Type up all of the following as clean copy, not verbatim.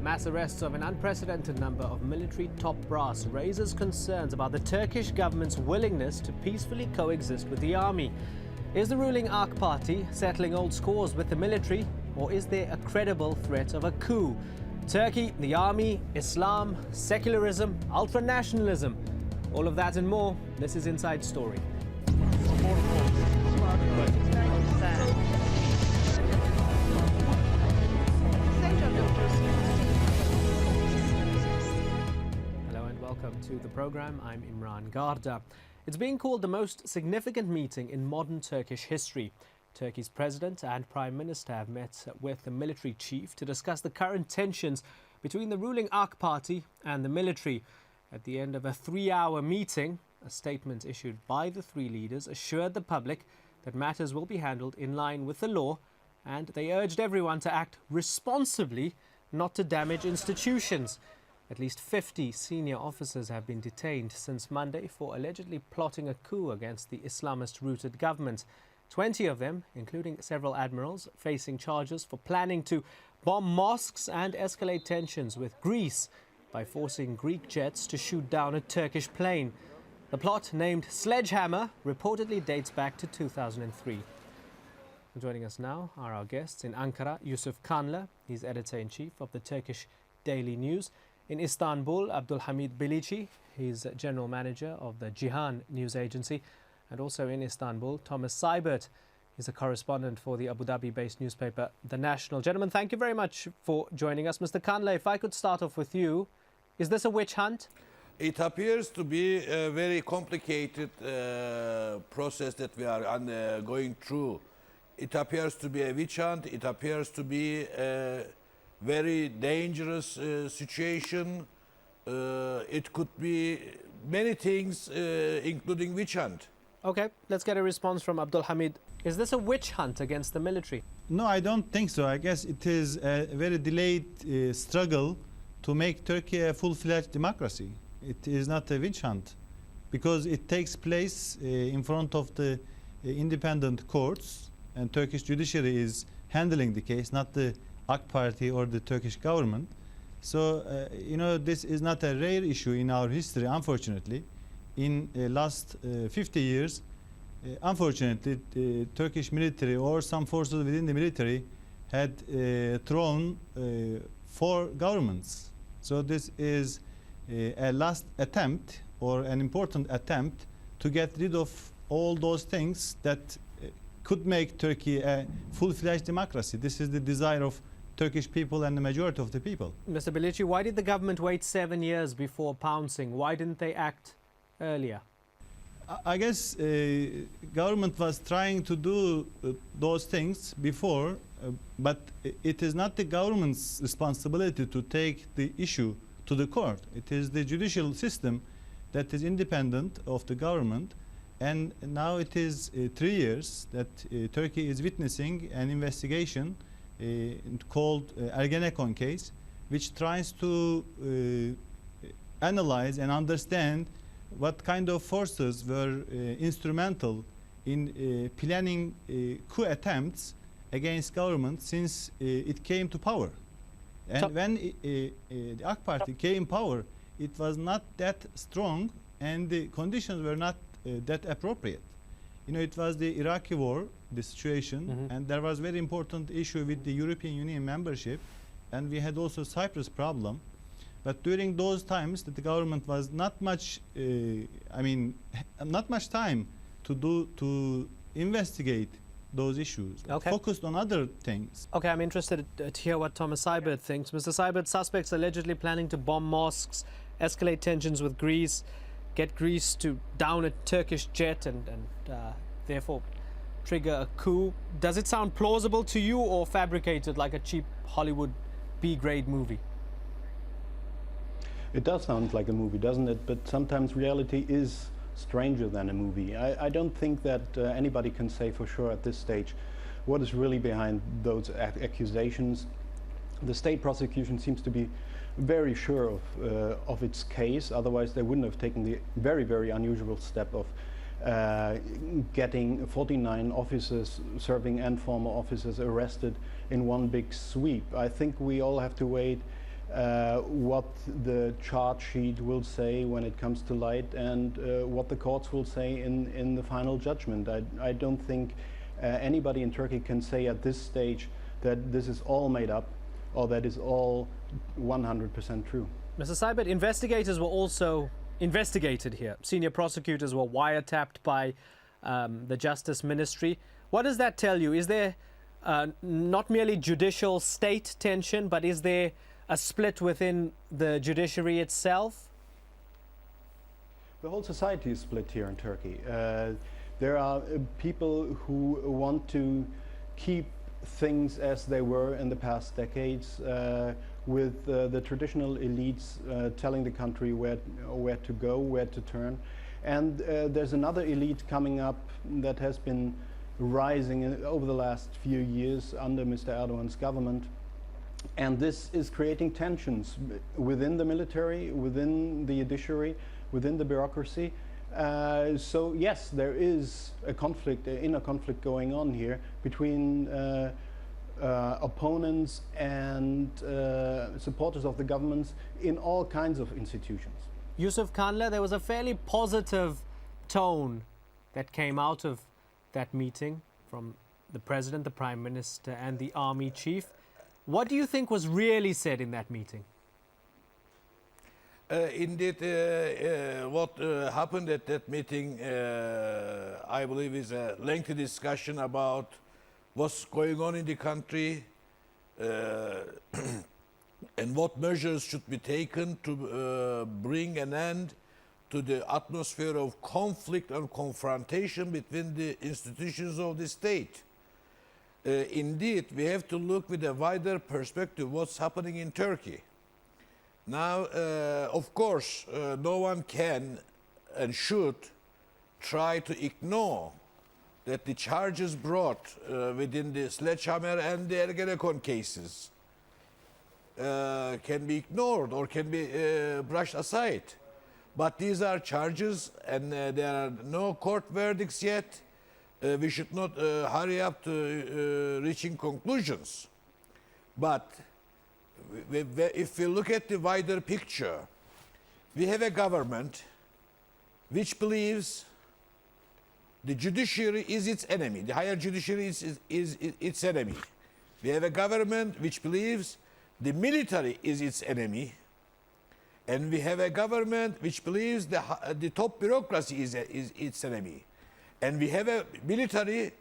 Mass arrests of an unprecedented number of military top brass raises concerns about the Turkish government's willingness to peacefully coexist with the army. Is the ruling AK party settling old scores with the military, or is there a credible threat of a coup? Turkey, the army, Islam, secularism, ultranationalism. All of that and more. This is Inside Story. Hello and welcome to the program. I'm Imran Garda. It's being called the most significant meeting in modern Turkish history. Turkey's president and prime minister have met with the military chief to discuss the current tensions between the ruling AK party and the military. At the end of a 3-hour meeting, a statement issued by the three leaders assured the public that matters will be handled in line with the law, and they urged everyone to act responsibly, not to damage institutions. At least 50 senior officers have been detained since Monday for allegedly plotting a coup against the Islamist-rooted government. 20 of them, including several admirals, facing charges for planning to bomb mosques and escalate tensions with Greece by forcing Greek jets to shoot down a Turkish plane. The plot, named Sledgehammer, reportedly dates back to 2003. Joining us now are our guests. In Ankara, Yusuf Kanlı, he's editor-in-chief of the Turkish Daily News. In Istanbul, Abdulhamid Bilici, he's general manager of the Cihan news agency. And also in Istanbul, Thomas Seibert, he's a correspondent for the Abu Dhabi-based newspaper The National. Gentlemen, thank you very much for joining us. Mr. Kanlı, if I could start off with you, is this a witch hunt? It appears to be a very complicated process that we are going through. It appears to be a witch hunt. It appears to be a very dangerous situation. It could be many things, including witch hunt. Okay, let's get a response from Abdulhamid. Is this a witch hunt against the military? No, I don't think so. I guess it is a very delayed struggle to make Turkey a full-fledged democracy. It is not a witch hunt because it takes place in front of the independent courts, and Turkish judiciary is handling the case, not the AK party or the Turkish government. So, this is not a rare issue in our history, unfortunately. In the last 50 years, unfortunately, the Turkish military or some forces within the military had thrown 4 governments. So this is a last attempt or an important attempt to get rid of all those things that could make Turkey a full-fledged democracy. This is the desire of Turkish people and the majority of the people. Mr. Bilici, why did the government wait 7 years before pouncing? Why didn't they act earlier? I guess government was trying to do those things before, but it is not the government's responsibility to take the issue to the court. It is the judicial system that is independent of the government, and now it is 3 years that Turkey is witnessing an investigation called Ergenekon case, which tries to analyze and understand what kind of forces were instrumental in planning coup attempts against government since it came to power. And when the AK party came power, it was not that strong and the conditions were not that appropriate. It was the Iraqi war, the situation, and there was very important issue with the European Union membership, and we had also Cyprus problem. But during those times, that the government was not much, not much time to investigate those issues. Okay. Focused on other things. Okay, I'm interested to hear what Thomas Seibert thinks. Mr. Seibert, suspects allegedly planning to bomb mosques, escalate tensions with Greece, get Greece to down a Turkish jet and therefore trigger a coup. Does it sound plausible to you or fabricated like a cheap Hollywood B-grade movie? It does sound like a movie, doesn't it? But sometimes reality is stranger than a movie. I don't think that anybody can say for sure at this stage what is really behind those accusations. The state prosecution seems to be very sure of its case, otherwise they wouldn't have taken the very, very unusual step of getting 49 officers, serving and former officers, arrested in one big sweep. I think we all have to wait what the charge sheet will say when it comes to light, and what the courts will say in the final judgment. I don't think anybody in Turkey can say at this stage that this is all made up or that is all 100% true. Mr. Seibert, investigators were also investigated here. Senior prosecutors were wiretapped by the Justice Ministry. What does that tell you? Is there not merely judicial state tension, but is there a split within the judiciary itself? The whole society is split here in Turkey. There are people who want to keep things as they were in the past decades, with the traditional elites telling the country where to go, where to turn. And there's another elite coming up that has been rising over the last few years under Mr. Erdogan's government. And this is creating tensions within the military, within the judiciary, within the bureaucracy. So yes, there is a conflict, an inner conflict going on here between opponents and supporters of the governments in all kinds of institutions. Yusuf Kandler, there was a fairly positive tone that came out of that meeting from the President, the Prime Minister and the Army Chief. What do you think was really said in that meeting? Indeed, what happened at that meeting, I believe, is a lengthy discussion about what's going on in the country and what measures should be taken to bring an end to the atmosphere of conflict and confrontation between the institutions of the state. Indeed, we have to look with a wider perspective what's happening in Turkey. Now, of course, no one can and should try to ignore that the charges brought within the Sledgehammer and the Ergenekon cases can be ignored or can be brushed aside. But these are charges and there are no court verdicts yet. We should not hurry up to reaching conclusions. But if we look at the wider picture, we have a government which believes the judiciary is its enemy. The higher judiciary is its enemy. We have a government which believes the military is its enemy. And we have a government which believes the top bureaucracy is its enemy. And we have a military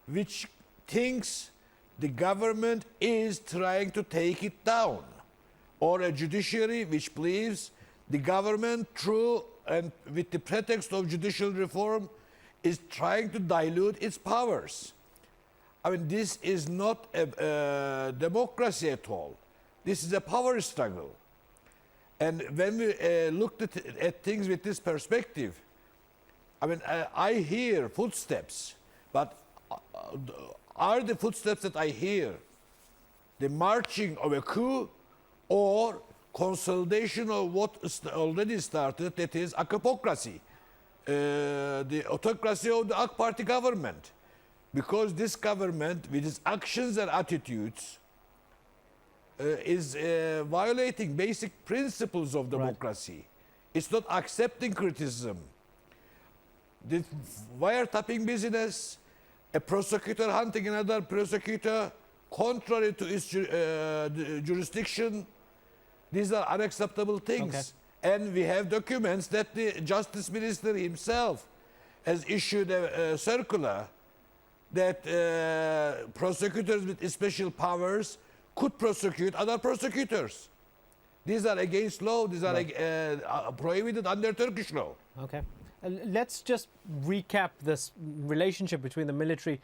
which thinks the government is trying to take it down. Or a judiciary which believes the government, through and with the pretext of judicial reform, is trying to dilute its powers. I mean, this is not a democracy at all. This is a power struggle. And when we looked at things with this perspective, I mean, I hear footsteps, but are the footsteps that I hear the marching of a coup or consolidation of what is already started, that is akapocracy, the autocracy of the AK Party government? Because this government, with its actions and attitudes, is violating basic principles of democracy. Right. It's not accepting criticism. The wiretapping business, a prosecutor hunting another prosecutor contrary to its jurisdiction, these are unacceptable things. Okay. And we have documents that the Justice Minister himself has issued a circular that prosecutors with special powers could prosecute other prosecutors. These are against law. These are prohibited under Turkish law. Okay. Let's just recap this relationship between the military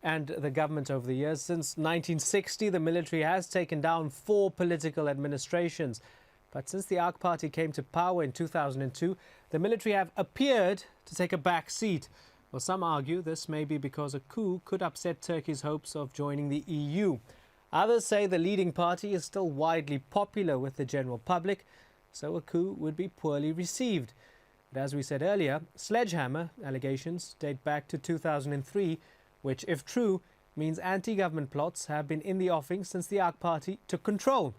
and the government over the years. Since 1960, the military has taken down 4 political administrations. But since the AK Party came to power in 2002, the military have appeared to take a back seat. Well, some argue this may be because a coup could upset Turkey's hopes of joining the EU. Others say the leading party is still widely popular with the general public, so a coup would be poorly received. But as we said earlier, sledgehammer allegations date back to 2003, which, if true, means anti-government plots have been in the offing since the AK Party took control.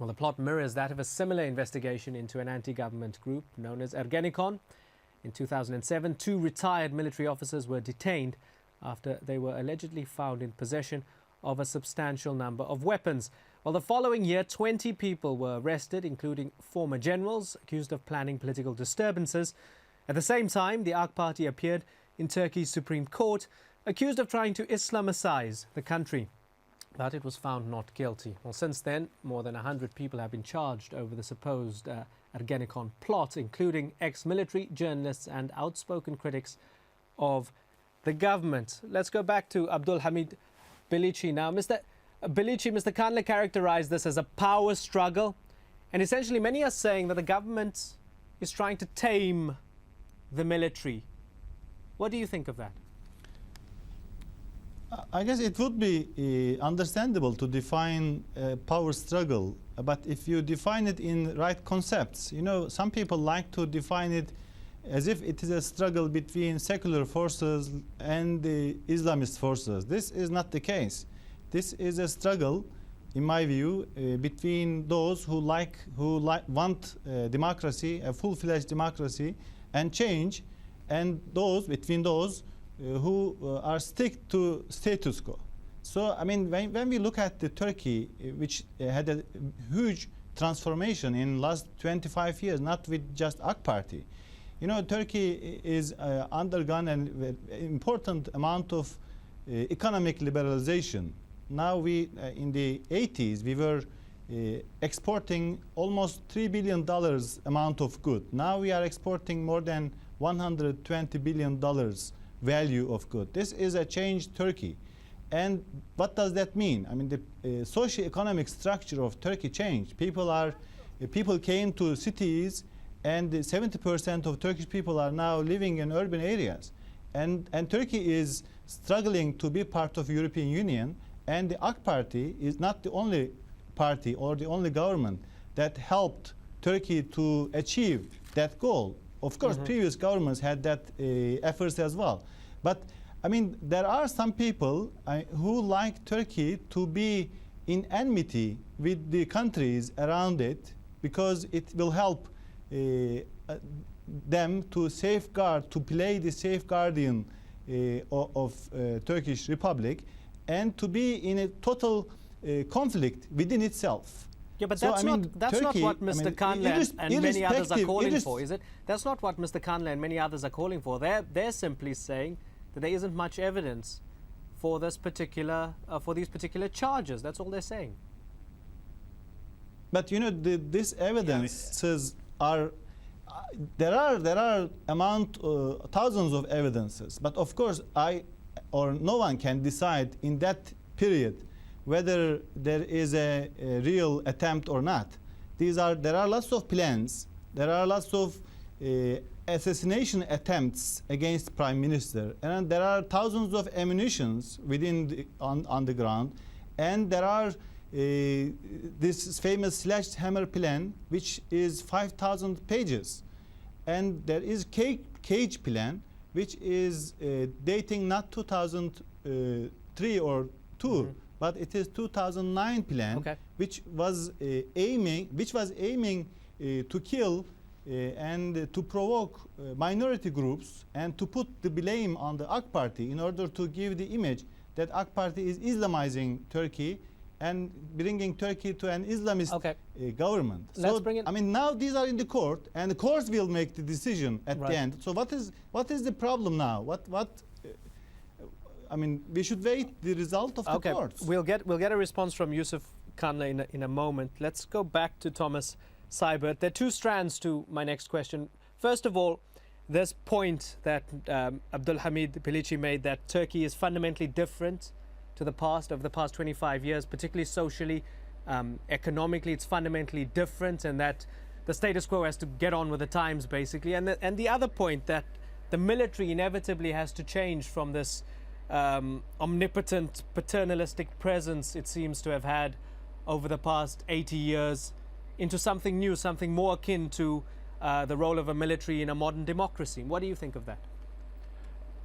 Well, the plot mirrors that of a similar investigation into an anti-government group known as Ergenekon. In 2007, 2 retired military officers were detained after they were allegedly found in possession of a substantial number of weapons. Well, the following year, 20 people were arrested, including former generals accused of planning political disturbances. At the same time, the AK Party appeared in Turkey's Supreme Court, accused of trying to Islamicize the country. But it was found not guilty. Well, since then, more than 100 people have been charged over the supposed Ergenekon plot, including ex-military, journalists and outspoken critics of the government. Let's go back to Abdulhamid Bilici now. Mr. Bilici, Mr. Kanle characterized this as a power struggle. And essentially, many are saying that the government is trying to tame the military. What do you think of that? I guess it would be understandable to define power struggle, but if you define it in right concepts, you know, some people like to define it as if it is a struggle between secular forces and the Islamist forces. This is not the case. This is a struggle, in my view, between those who want democracy, a full-fledged democracy, and change, and between those who are stick to status quo. So, I mean, when we look at the Turkey, which had a huge transformation in last 25 years, not with just AK Party. You know, Turkey is undergone an important amount of economic liberalization. Now in the 80s, we were exporting almost $3 billion amount of good. Now we are exporting more than $120 billion value of good. This is a changed Turkey. And what does that mean? I mean, the socio-economic structure of Turkey changed. People came to cities, and 70% of Turkish people are now living in urban areas. And Turkey is struggling to be part of European Union, and the AK Party is not the only party or the only government that helped Turkey to achieve that goal. Of course, previous governments had that efforts as well. But I mean, there are some people who like Turkey to be in enmity with the countries around it, because it will help them to safeguard, to play the safeguardian of Turkish Republic, and to be in a total conflict within itself. Yeah, but So, that's, I mean, that's not Turkey, what Mr. Kanle and many others are calling for, is it? That's not what Mr. Kanle and many others are calling for. They're simply saying that there isn't much evidence for this particular for these particular charges. That's all they're saying. But you know, this evidences are there are thousands of evidences. But of course, no one can decide in that period whether there is a real attempt or not. There are lots of plans. There are lots of assassination attempts against Prime Minister, and there are thousands of ammunitions on the ground, and there are this famous sledgehammer plan, which is 5,000 pages, and there is cage plan, which is dating not 2003 or 2, but it is 2009 plan, which was aiming to kill and to provoke minority groups, and to put the blame on the AK Party in order to give the image that AK Party is Islamizing Turkey and bringing Turkey to an Islamist government. Let's bring it. I mean, now these are in the court, and the courts will make the decision at the end. So what is the problem now? I mean, we should wait the result of the courts. We'll get a response from Yusuf Kanle in a moment. Let's go back to Thomas Seibert. There are two strands to my next question. First of all, this point that Abdulhamid Bilici made, that Turkey is fundamentally different to the past, over the past 25 years, particularly socially, economically, it's fundamentally different, and that the status quo has to get on with the times, basically. And the other point, that the military inevitably has to change from this omnipotent, paternalistic presence it seems to have had over the past 80 years into something new, something more akin to the role of a military in a modern democracy. What do you think of that?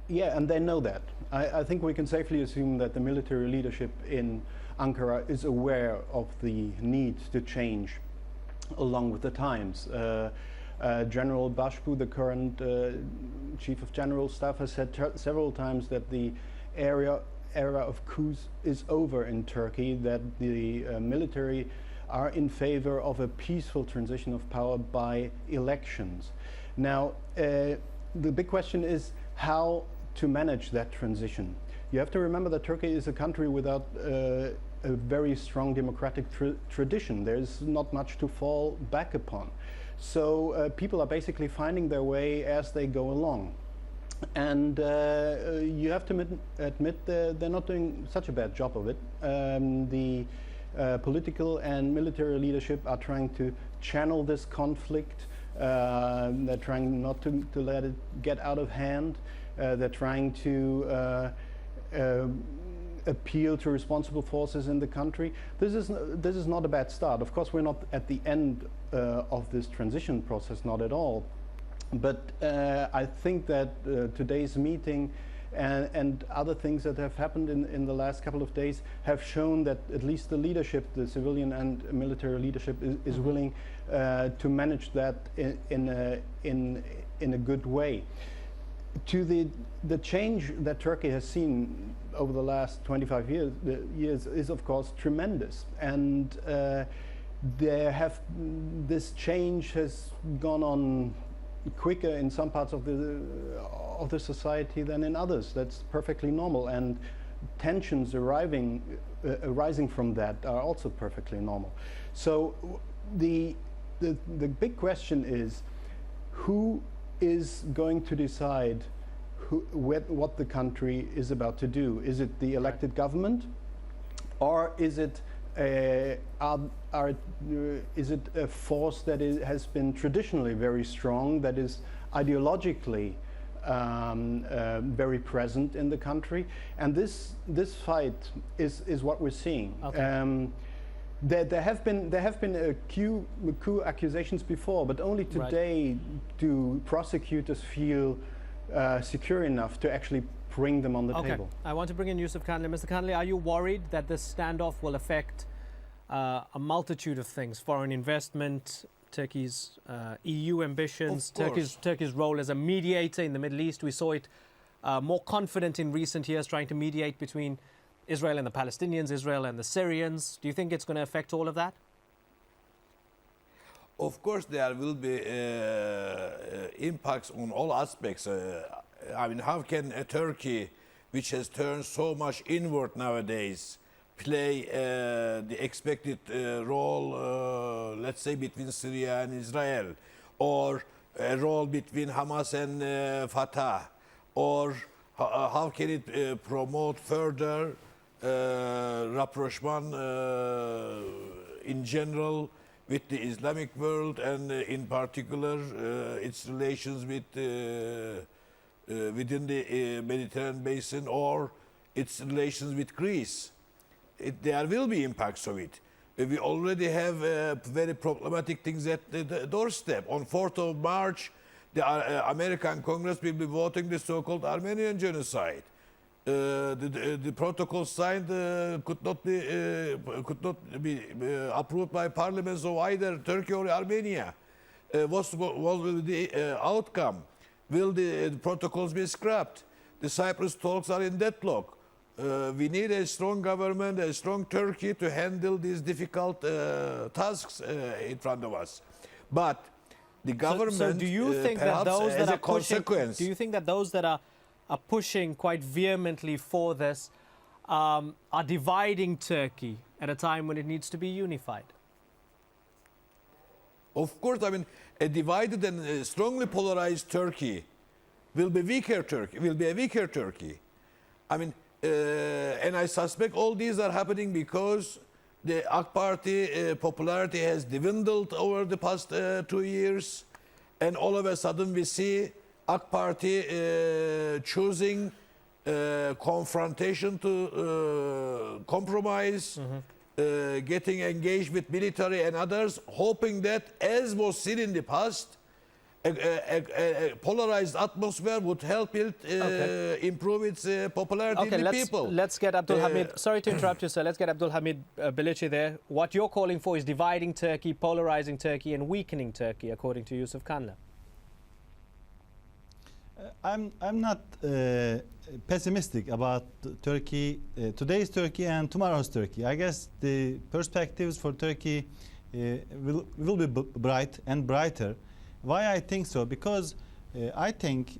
Yeah, and they know that. I think we can safely assume that the military leadership in Ankara is aware of the need to change along with the times. General Bashbu, the current Chief of General Staff, has said several times that the era of coups is over in Turkey, that the military are in favor of a peaceful transition of power by elections. Now, the big question is how to manage that transition. You have to remember that Turkey is a country without a very strong democratic tradition. There's not much to fall back upon. So people are basically finding their way as they go along. And you have to admit they're not doing such a bad job of it. The political and military leadership are trying to channel this conflict. They're trying not to let it get out of hand. They're trying to appeal to responsible forces in the country. This is not a bad start. Of course, we're not at the end of this transition process, not at all. But I think that today's meeting and other things that have happened in the last couple of days have shown that at least the leadership, the civilian and military leadership, is willing to manage that in a good way. To the change that Turkey has seen over the last 25 years is of course tremendous, and this change has gone on quicker in some parts of the society than in others. That's perfectly normal, and tensions arising from that are also perfectly normal. So the big question is, who is going to decide what the country is about to do? Is it the elected government, or is it a force that has been traditionally very strong, that is ideologically very present in the country? And this fight is what we're seeing. Okay. There have been coup accusations before, but only today do prosecutors feel secure enough to actually bring them on the table. I want to bring in Yusuf Kandli. Mr. Kandli, are you worried that this standoff will affect a multitude of things? Foreign investment, Turkey's EU ambitions, Turkey's role as a mediator in the Middle East. We saw it more confident in recent years, trying to mediate between Israel and the Palestinians, Israel and the Syrians. Do you think it's going to affect all of that? Of course, there will be impacts on all aspects. I mean, how can a Turkey, which has turned so much inward nowadays, play the expected role, let's say, between Syria and Israel, or a role between Hamas and Fatah, or how can it promote further rapprochement in general with the Islamic world, and in particular its relations with within the Mediterranean basin, or its relations with Greece? There will be impacts of it. We already have very problematic things at the doorstep. On 4th of March, the American Congress will be voting the so-called Armenian genocide. The protocol signed could not be approved by parliaments of either Turkey or Armenia. What will be the outcome? Will the protocols be scrapped? The Cyprus talks are in deadlock. We need a strong government, a strong Turkey to handle these difficult tasks in front of us. But the government, so do you think that those that are pushing, consequence, do you think that those that are pushing quite vehemently for this are dividing Turkey at a time when it needs to be unified? Of course, I mean, a divided and strongly polarized Turkey will be weaker Turkey. Will be a weaker Turkey. I mean, and I suspect all these are happening because the AK Party popularity has dwindled over the past 2 years, and all of a sudden we see AK Party choosing confrontation to compromise, getting engaged with military and others, hoping that, as was seen in the past, a polarized atmosphere would help it improve its popularity in the people. Let's get Abdul Hamid. Sorry to interrupt you, sir. Let's get Abdul Hamid Bilici there. What you're calling for is dividing Turkey, polarizing Turkey, and weakening Turkey, according to Yusuf Kanlı. I'm not pessimistic about Turkey, today's Turkey and tomorrow's Turkey. I guess the perspectives for Turkey will be bright and brighter. Why I think so? Because I think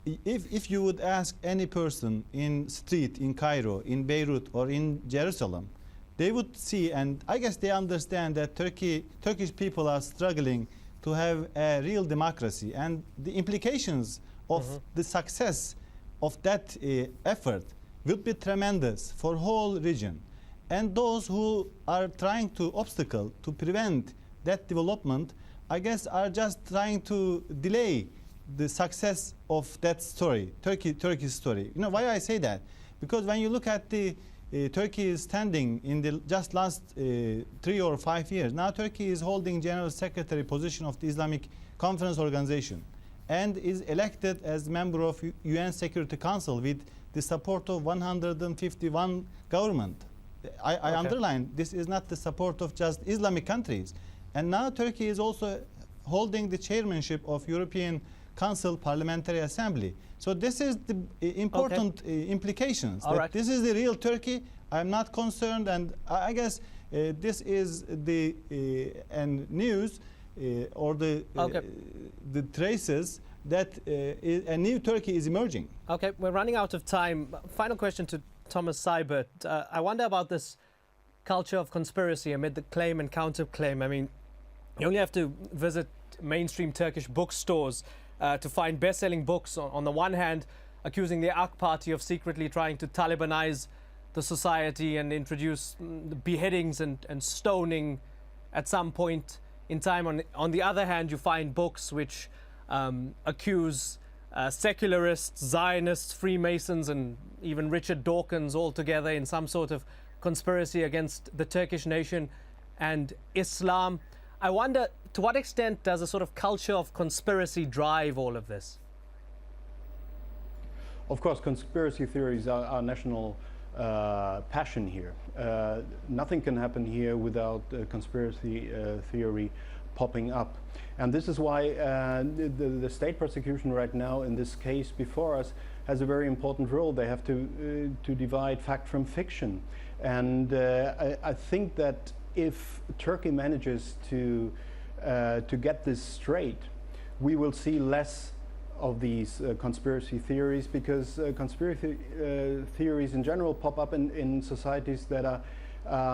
if you would ask any person in street in Cairo, in Beirut, or in Jerusalem, they would see, and I guess they understand that Turkish people are struggling to have a real democracy, and the implications of the success of that effort will be tremendous for whole region. And those who are trying to obstacle, to prevent that development, I guess are just trying to delay the success of that story, Turkey's story. You know why I say that? Because when you look at the Turkey standing in the just last 3 or 5 years, now Turkey is holding General Secretary position of the Islamic Conference Organization and is elected as member of UN Security Council with the support of 151 government. I underline, this is not the support of just Islamic countries. And now Turkey is also holding the chairmanship of European Council Parliamentary Assembly. So this is the important implications. This is the real Turkey. I'm not concerned, and I guess this is the news or the traces that a new Turkey is emerging. Okay, we're running out of time. Final question to Thomas Seibert. I wonder about this culture of conspiracy amid the claim and counterclaim. I mean, you only have to visit mainstream Turkish bookstores to find best-selling books, on the one hand, accusing the AK Party of secretly trying to Talibanize the society and introduce beheadings and stoning at some point in time. On the other hand, you find books which accuse secularists, Zionists, Freemasons, and even Richard Dawkins all together in some sort of conspiracy against the Turkish nation and Islam. I wonder, to what extent does a sort of culture of conspiracy drive all of this? Of course, conspiracy theories are our national passion here. Nothing can happen here without conspiracy theory popping up. And this is why the state prosecution right now in this case before us has a very important role. They have to divide fact from fiction. And I think that if Turkey manages to get this straight, we will see less of these conspiracy theories, because conspiracy theories in general pop up in societies that are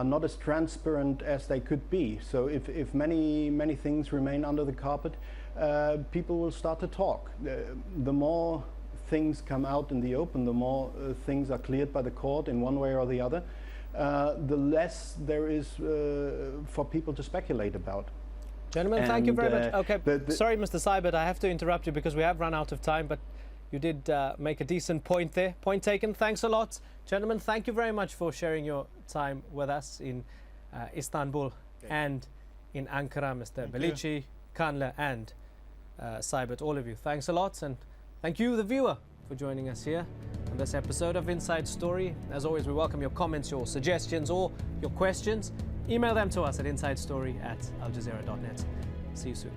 not as transparent as they could be. So if many things remain under the carpet, people will start to talk. The more things come out in the open, the more things are cleared by the court in one way or the other, the less there is for people to speculate about. Gentlemen, thank you very much. Okay, sorry, Mr. Seibert, I have to interrupt you because we have run out of time, but you did make a decent point there. Point taken. Thanks a lot. Gentlemen, thank you very much for sharing your time with us in Istanbul and in Ankara. Mr. Bilici, Kanlı, and Seibert, all of you. Thanks a lot, and thank you, the viewer, for joining us here on this episode of Inside Story. As always, we welcome your comments, your suggestions, or your questions. Email them to us at insidestory@aljazeera.net. See you soon.